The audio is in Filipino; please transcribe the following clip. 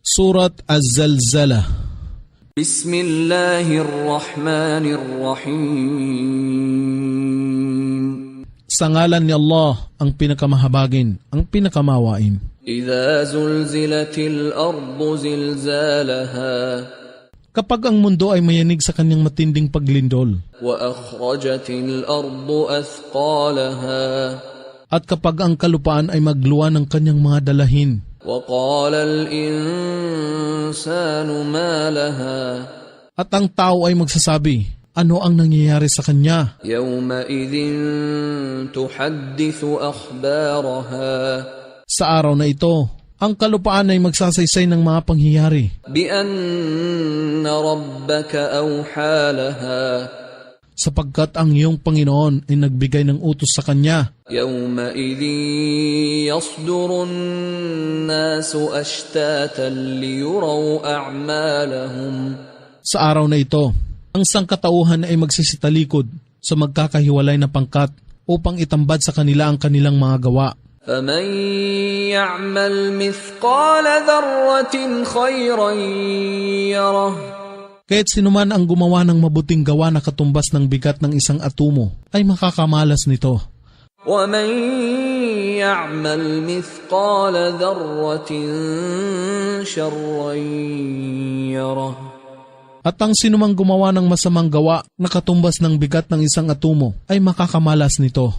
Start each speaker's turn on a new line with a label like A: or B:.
A: Surat Az-Zalzalah.
B: Bismillahirrahmanirrahim.
A: Sa ngalan ni Allah, ang pinakamahabagin, ang pinakamawain.
B: Idha zulzilatil ardu zilzalaha
A: Kapag ang mundo ay mayanig sa kanyang matinding paglindol,
B: wa akhrajatil ardu athqalaha
A: at kapag ang kalupaan ay magluwa ng kanyang mga dalahin,
B: wa qala al insanu ma laha
A: at ang tao ay magsasabi, ano ang nangyayari sa kanya?
B: yawma idhin tuhaddithu akhbaraha
A: Sa araw na ito, ang kalupaan ay magsasaysay ng mga pangyayari.
B: bi anna rabbaka awha laha
A: Sapagkat ang iyong Panginoon ay nagbigay ng utos sa kanya.
B: yawma idhin yasduru an-nasu ashtatan liyuraw a'malahum.
A: Sa araw na ito, ang sangkatauhan ay magsisitalikod sa magkakahiwalay na pangkat upang itambad sa kanila ang kanilang mga gawa.
B: فَمَنْ يَعْمَلْ مِثْقَالَ ذَرَّةٍ خَيْرًا يَرَهُ.
A: Kaya't sinuman ang gumawa ng mabuting gawa na katumbas ng bigat ng isang atumo ay makakamalas nito.
B: وَمَنْ يَعْمَلْ مِثْقَالَ ذَرَّةٍ شَرًّا يَرَهُ.
A: At ang sinumang gumawa ng masamang gawa na katumbas ng bigat ng isang atumo ay makakamalas nito.